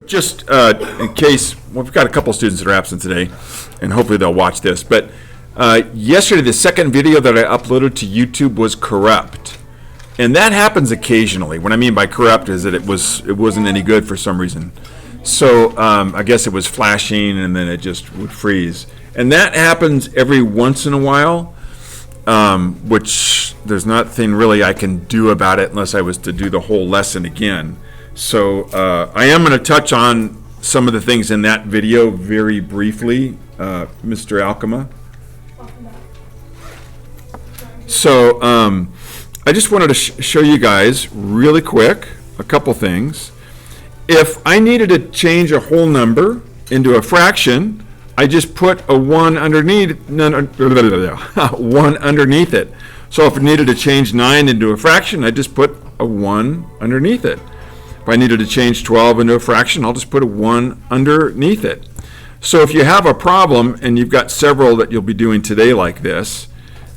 Just in case, well, we've got a couple students that are absent today, and hopefully they'll watch this. But yesterday, the second video that I uploaded to YouTube was corrupt, and that happens occasionally. What I mean by corrupt is that it wasn't any good for some reason. So I guess it was flashing, and then it just would freeze, and that happens every once in a while. Which there's nothing really I can do about it unless I was to do the whole lesson again. So I am going to touch on some of the things in that video very briefly, Mr. Alcama. So I just wanted to show you guys really quick a couple things. If I needed to change a whole number into a fraction, I just put a 1 underneath it. So if I needed to change 9 into a fraction, I just put a 1 underneath it. If I needed to change 12 into a fraction, I'll just put a 1 underneath it. So if you have a problem, and you've got several that you'll be doing today like this,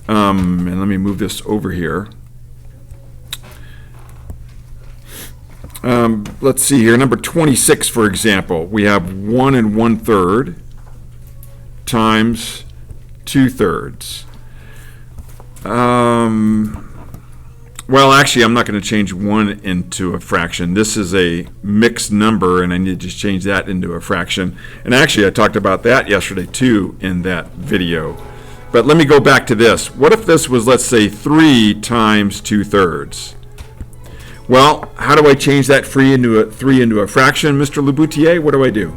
and let me move this over here. Let's see here, number 26, for example, we have 1 1/3 times 2/3. Well, actually, I'm not going to change 1 into a fraction. This is a mixed number, and I need to just change that into a fraction. And actually, I talked about that yesterday, too, in that video. But let me go back to this. What if this was, let's say, 3 times 2/3? Well, how do I change that 3 into a fraction, Mr. Leboutier? What do I do?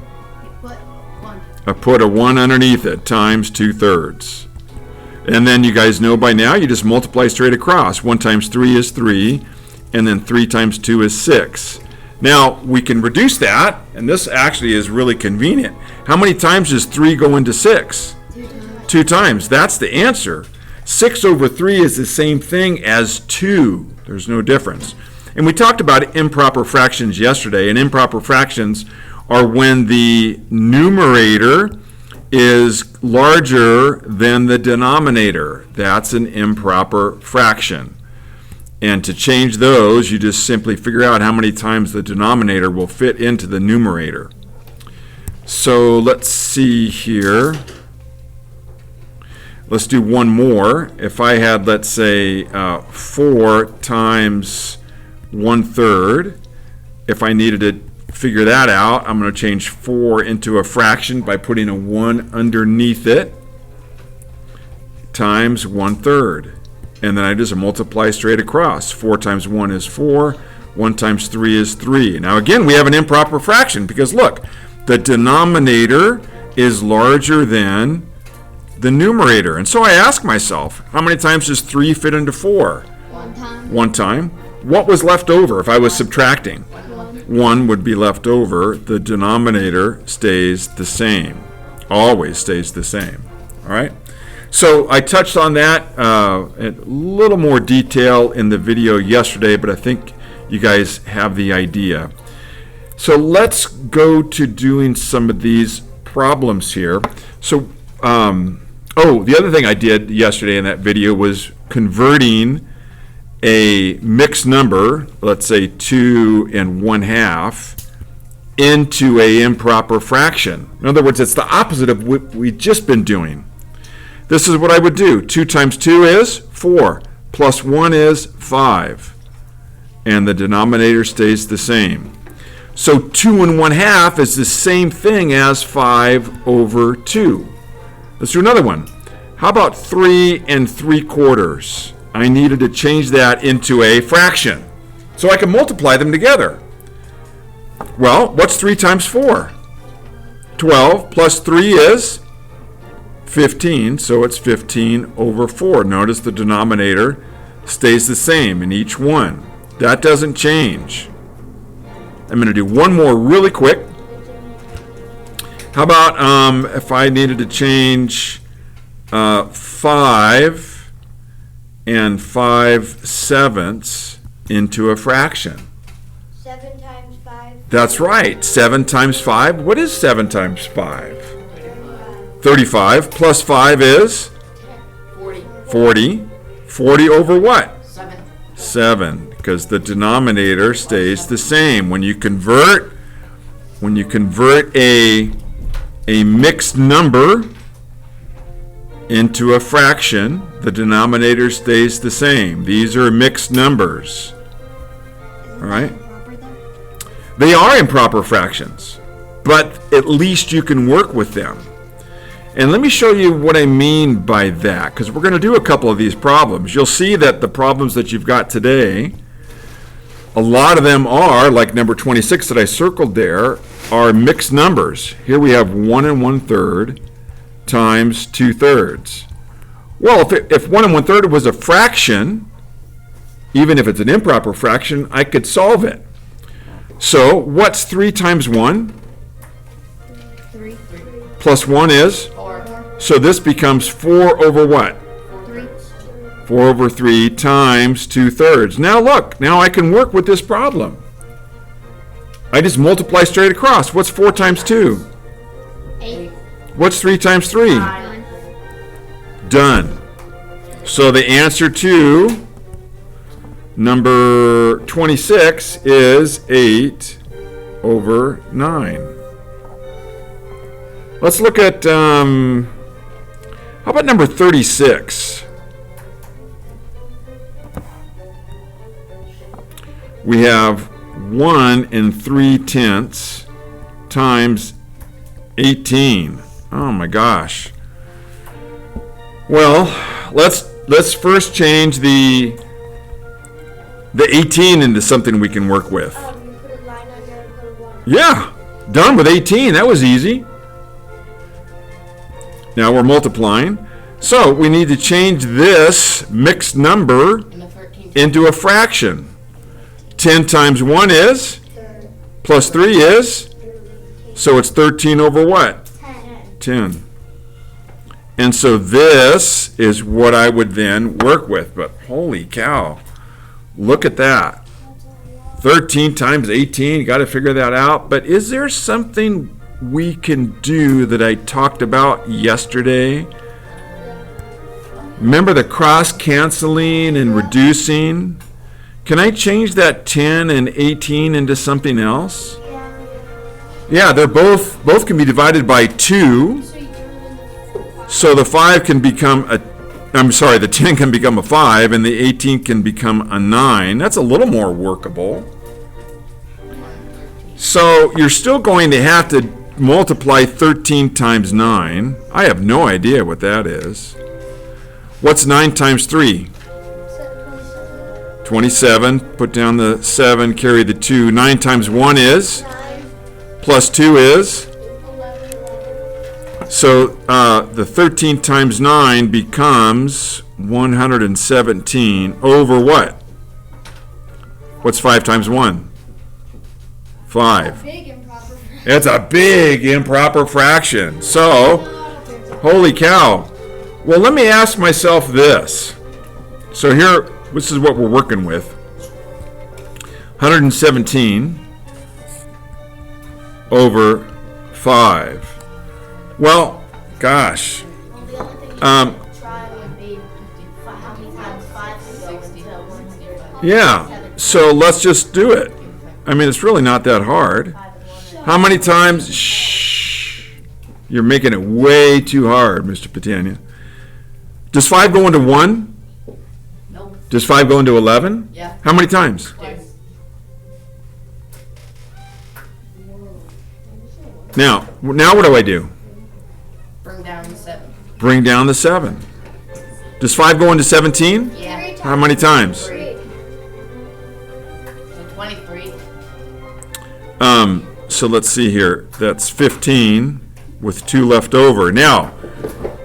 I put a 1 underneath it, times 2/3. And then you guys know by now, you just multiply straight across. 1 times 3 is 3, and then 3 times 2 is 6. Now, we can reduce that, and this actually is really convenient. How many times does 3 go into 6? 2 times. That's the answer. 6 over 3 is the same thing as 2. There's no difference. And we talked about improper fractions yesterday, and improper fractions are when the numerator is larger than the denominator. That's an improper fraction. And to change those, you just simply figure out how many times the denominator will fit into the numerator. So let's see here. Let's do one more. If I had, let's say, 4 times 1/3, if I needed to figure that out, I'm going to change 4 into a fraction by putting a 1 underneath it, times 1/3. And then I just multiply straight across. 4 times 1 is 4. 1 times 3 is 3. Now again, we have an improper fraction because look, the denominator is larger than the numerator. And so I ask myself, how many times does 3 fit into 4? 1 time. 1 time. What was left over if I was subtracting? 1 would be left over. The denominator stays the same. Always stays the same. All right? So I touched on that in a little more detail in the video yesterday, but I think you guys have the idea. So let's go to doing some of these problems here. So, the other thing I did yesterday in that video was converting a mixed number, let's say 2 1/2, into a improper fraction. In other words, it's the opposite of what we've just been doing. This is what I would do. 2 times 2 is 4, plus 1 is 5, and the denominator stays the same. So 2 1/2 is the same thing as 5 over 2. Let's do another one. How about 3 3/4? I needed to change that into a fraction so I can multiply them together. Well, what's 3 times 4? 12 plus 3 is 15, so it's 15 over 4. Notice the denominator stays the same in each one. That doesn't change. I'm going to do one more really quick. How about if I needed to change 5 5/7 into a fraction? 7 times 5. That's right. 7 times 5. What is 7 times 5? 35 plus 5 is 40. 40 over what? 7. Because the denominator stays the same. When you convert when you convert a mixed number into a fraction, the denominator stays the same. These are mixed numbers. All right? They are improper fractions, but at least you can work with them. And let me show you what I mean by that, because we're going to do a couple of these problems. You'll see that the problems that you've got today, a lot of them are, like number 26 that I circled there, are mixed numbers. Here we have 1 1/3 times 2/3. Well, if 1 1/3 was a fraction, even if it's an improper fraction, I could solve it. So what's 3 times 1? 3. Plus 1 is? 4. So this becomes 4 over what? 3. 4 over 3 times 2/3. Now look, now I can work with this problem. I just multiply straight across. What's 4 times 2? 8. What's 3 times 3? 9. Done. So the answer to number 26 is 8 over 9. Let's look at, how about number 36? We have 1 3/10 times 18. Oh my gosh. Well, let's first change the 18 into something we can work with. You put a line under and put a 1. Yeah, done with 18. That was easy. Now we're multiplying. So we need to change this mixed number into a fraction. 10 times 1 is? Plus 3 is? So it's 13 over what? 10. And so this is what I would then work with. But holy cow, look at that. 13 times 18, got to figure that out. But is there something we can do that I talked about yesterday? Remember the cross canceling and reducing? Can I change that 10 and 18 into something else? Yeah, they're both can be divided by 2. So the 5 can become the 10 can become a 5 and the 18 can become a 9. That's a little more workable. So you're still going to have to multiply 13 times 9. I have no idea what that is. What's 9 times 3? 27. Put down the 7, carry the 2. 9 times 1 is? 9. Plus 2 is? 11. So the 13 times 9 becomes 117 over what? What's 5 times 1? 5. Big improper fraction. It's a big improper fraction. So, holy cow. Well, let me ask myself this. So here, this is what we're working with. 117 over 5. Well, gosh. Well, the only thing you try would be how many times 5 would go into 1. Yeah, so let's just do it. I mean, it's really not that hard. How many times? Shh. You're making it way too hard, Mr. Patania. Does 5 go into 1? Nope. Does 5 go into 11? Yeah. How many times? Twice. Now what do I do? Bring down the 7. Bring down the 7. Does 5 go into 17? Yeah. How many times? 3. So 23. So let's see here. That's 15 with 2 left over. Now,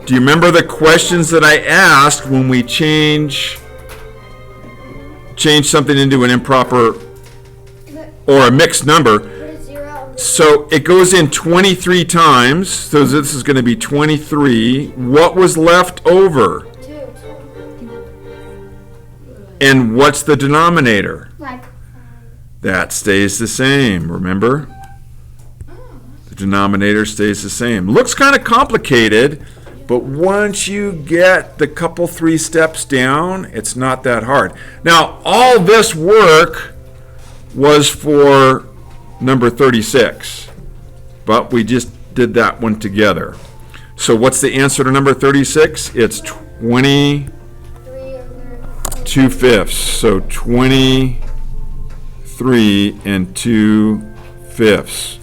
do you remember the questions that I asked when we change something into an improper or a mixed number? Put a 0. So it goes in 23 times. So this is going to be 23. What was left over? 2. And what's the denominator? 5. That stays the same, remember? The denominator stays the same. Looks kind of complicated, but once you get the couple 3 steps down, it's not that hard. Now, all this work was for number 36. but we just did that one together. So what's the answer to number 36? It's 22 fifths. So 23 and 2 fifths.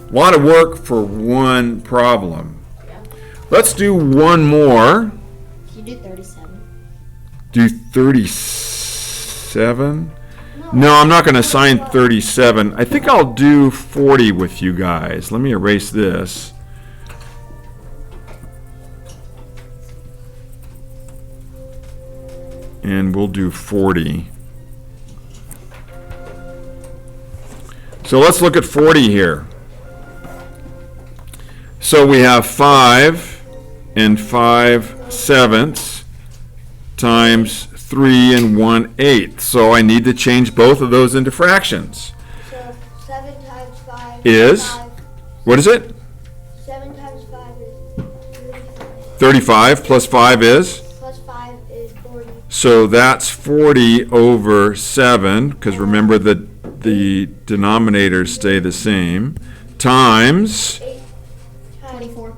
A lot of work for one problem. Let's do one more. Can you do 37? Do 37? No, I'm not going to assign 37. I think I'll do 40 with you guys. Let me erase this. And we'll do 40. So let's look at 40 here. So we have 5 and 5/7 times 3 and 1/8. So I need to change both of those into fractions. So 7 times 5 Is? 5. What is it? 7 times 5 is 35. 35 plus 5 is? Plus 5 is 40. So that's 40 over 7, because remember that the denominators stay the same, times 8 times 24.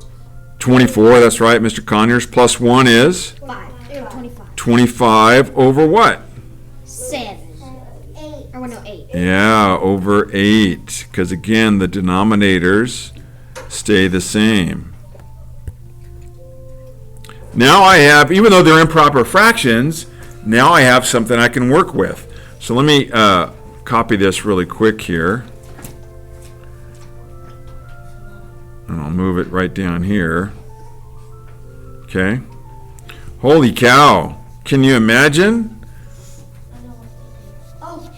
24, that's right, Mr. Conyers, plus 1 is 5. 25. 25 over what? 7. 8. Or no, 8. Yeah, over 8, because again, the denominators stay the same. Now I have, even though they're improper fractions, now I have something I can work with. So let me copy this really quick here. And I'll move it right down here. Okay. Holy cow. Can you imagine? Oh,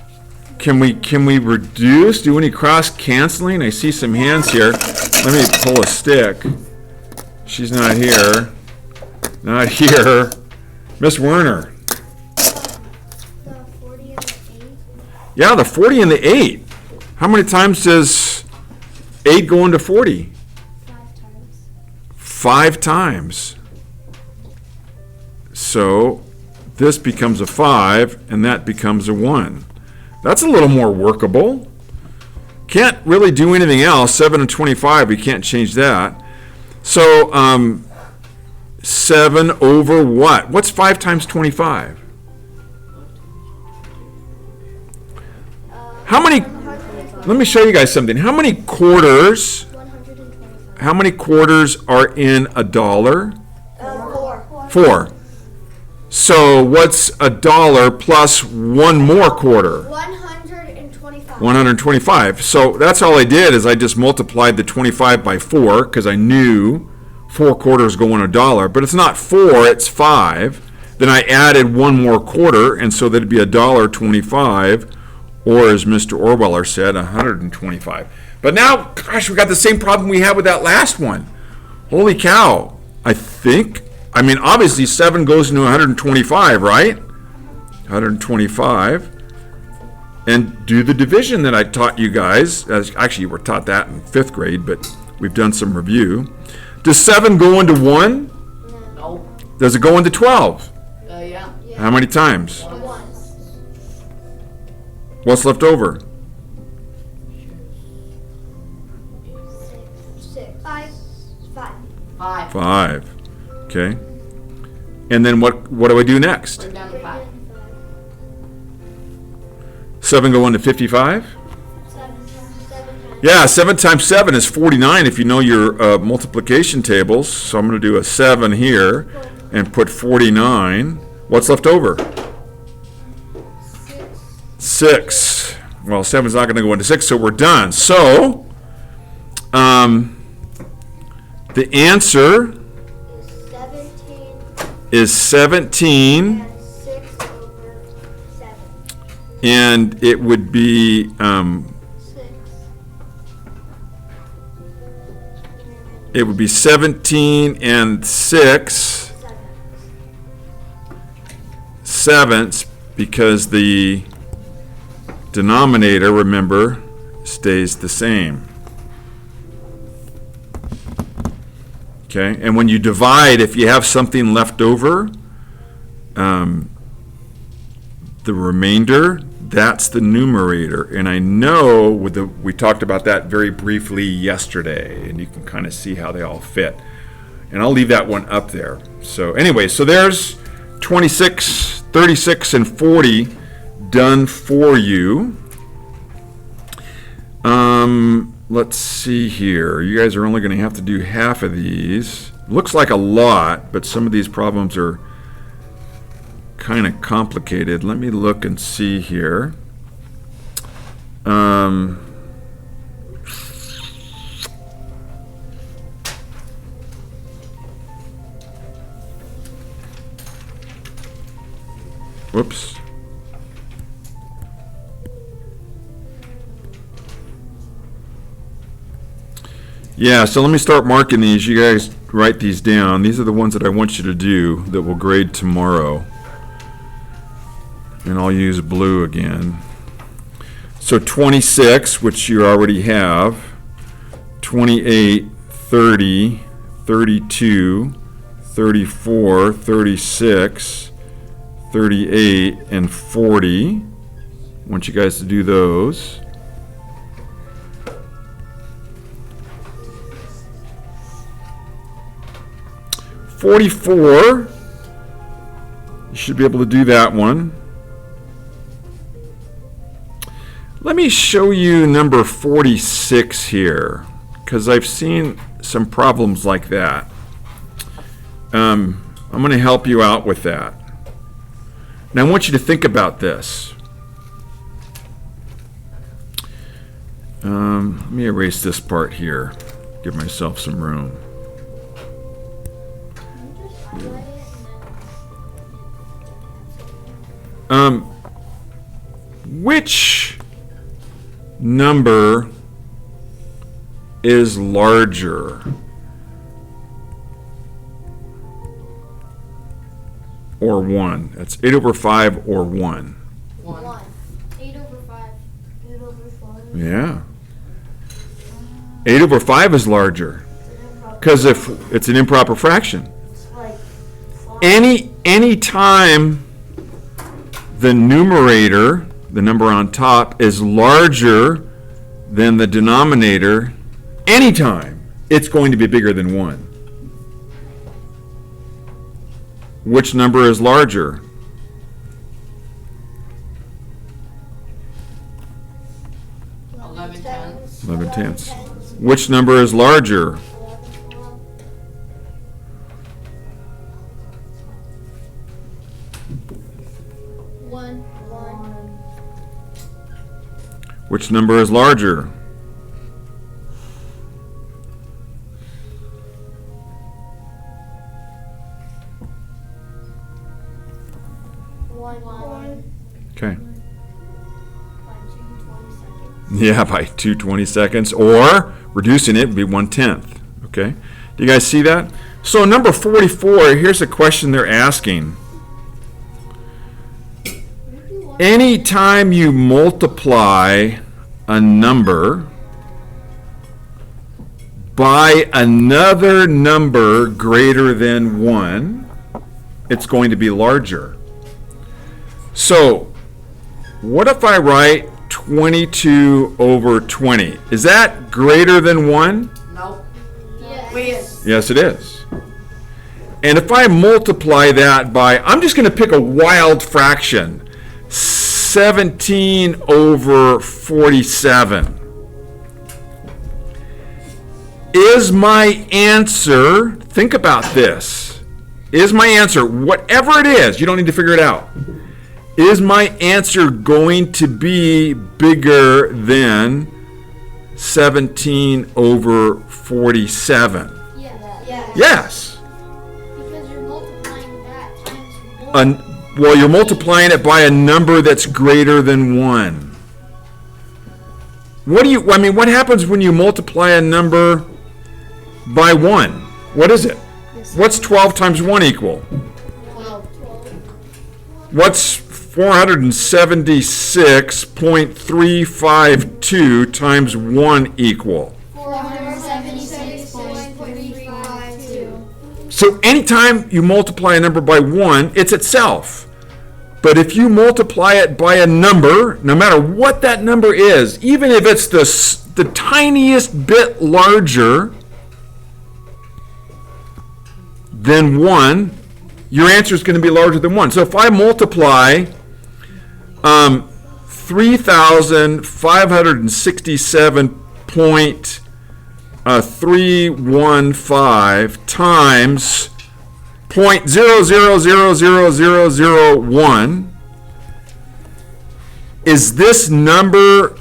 Can we reduce, do any cross canceling? I see some hands here. Let me pull a stick. She's not here. Not here. Miss Werner. the 40 and the 8. Yeah, the 40 and the 8. How many times does 8 go into 40? 5 times. 5 times. So this becomes a 5 and that becomes a 1. That's a little more workable. Can't really do anything else. 7 and 25, we can't change that. So 7 over what? What's 5 times 25? How many, let me show you guys something. How many quarters 125. How many quarters are in a dollar? 4. 4. So what's a dollar plus one more quarter? 125. 125. So that's all I did is I just multiplied the 25 by 4 because I knew 4 quarters go in a dollar. But it's not 4, it's 5. Then I added one more quarter, and so that'd be $1.25, or as Mr. Orweller said, 125. But now, gosh, we got the same problem we had with that last one. Holy cow. I mean, obviously 7 goes into 125, right? 125. And do the division that I taught you guys. Actually, you were taught that in 5th grade, but we've done some review. Does 7 go into 1? No. Does it go into 12? Yeah. How many times? 1. What's left over? 6. 5. 5. 5. 5. Okay. And then what do I do next? Bring down to 5. 7 go into 55? 7 times. Yeah, 7 times 7 is 49 if you know your multiplication tables. So I'm going to do a 7 here and put 49. What's left over? 6. Well, 7 is not going to go into 6, so we're done. So, the answer Is 17 is 17, and 6 over 7. and it would be 6. it would be 17 and 6 sevenths, because the denominator, remember, stays the same. Okay, and when you divide, if you have something left over, the remainder, that's the numerator. And I know we talked about that very briefly yesterday, and you can kind of see how they all fit. And I'll leave that one up there. So anyway, so there's 26, 36, and 40 done for you. Let's see here. You guys are only going to have to do half of these. Looks like a lot, but some of these problems are kind of complicated. Let me look and see here. Whoops. Yeah, so let me start marking these. You guys write these down. These are the ones that I want you to do that we'll grade tomorrow. And I'll use blue again. So 26, which you already have, 28, 30, 32, 34, 36, 38, and 40. I want you guys to do those. $44, you should be able to do that one. Let me show you number 46 here, because I've seen some problems like that. I'm going to help you out with that. Now I want you to think about this. Let me erase this part here, give myself some room. Which number is larger? Or 1? That's 8 over 5 or 1. 1. 8 over 5. 8 over 5. Yeah. 8 over 5 is larger. Because if it's an improper fraction. Any time the numerator, the number on top, is larger than the denominator, anytime it's going to be bigger than 1. Which number is larger? Eleven tenths. 11 tenths. Which number is larger? 1. Which number is larger? 1. Okay. By 2 20 seconds. Yeah, by 2 20 seconds, or reducing it would be 1/10. Okay. Do you guys see that? So number 44, here's a question they're asking. Anytime you multiply a number by another number greater than 1, it's going to be larger. So, what if I write 22 over 20? Is that greater than 1? Nope. Yes. Weird. Yes, it is. And if I multiply that by, I'm just going to pick a wild fraction, 17 over 47. Is my answer, think about this, is my answer, whatever it is, you don't need to figure it out, is my answer going to be bigger than 17 over 47? Yes. Yes. Because you're multiplying that times 1. Well, you're multiplying it by a number that's greater than 1. What happens when you multiply a number by 1? What is it? What's 12 times 1 equal? 12. What's 476.352 times 1 equal? 476.352. So anytime you multiply a number by 1, it's itself. But if you multiply it by a number, no matter what that number is, even if it's the tiniest bit larger than 1, your answer is going to be larger than 1. So if I multiply 3,567.315 times 0.00000001, is this number,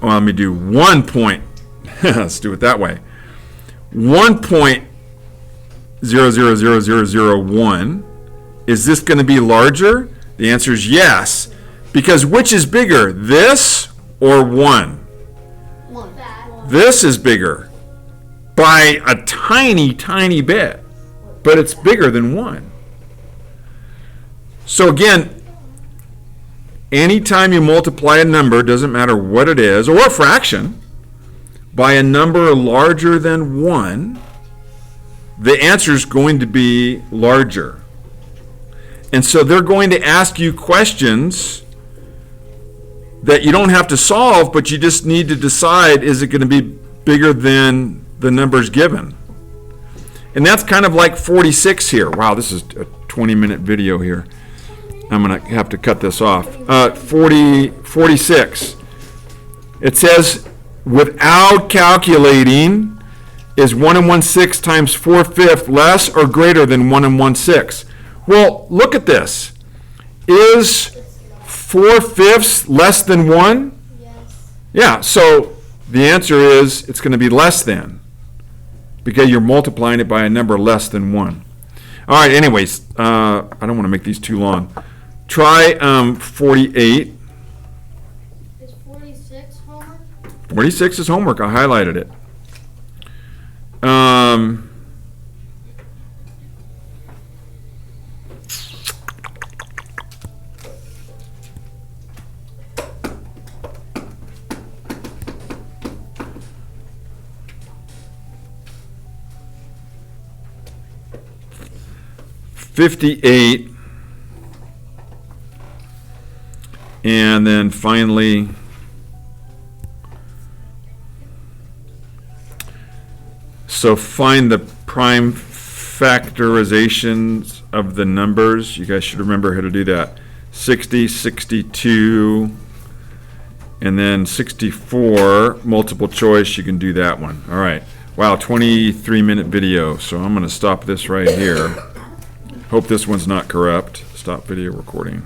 well, let me do 1 point, let's do it that way, 1.000001, is this going to be larger? The answer is yes, because which is bigger, this or 1? This is bigger by a tiny, tiny bit, but it's bigger than 1. So again, anytime you multiply a number, doesn't matter what it is, or a fraction, by a number larger than 1, the answer is going to be larger. And so they're going to ask you questions that you don't have to solve, but you just need to decide, is it going to be bigger than the numbers given? And that's kind of like 46 here. Wow, this is a 20-minute video here. I'm going to have to cut this off. 46. It says, without calculating, is 1 1/6 times 4/5 less or greater than 1 1/6? Well, look at this. Is 4/5 less than 1? Yes. Yeah, so the answer is it's going to be less than, because you're multiplying it by a number less than 1. All right, anyways, I don't want to make these too long. Try 48. Is 46 homework? 46 is homework. I highlighted it. 58, and then finally so find the prime factorizations of the numbers. You guys should remember how to do that. 60, 62, and then 64, multiple choice, you can do that one. All right. Wow, 23-minute video, so I'm going to stop this right here. Hope this one's not corrupt. Stop video recording.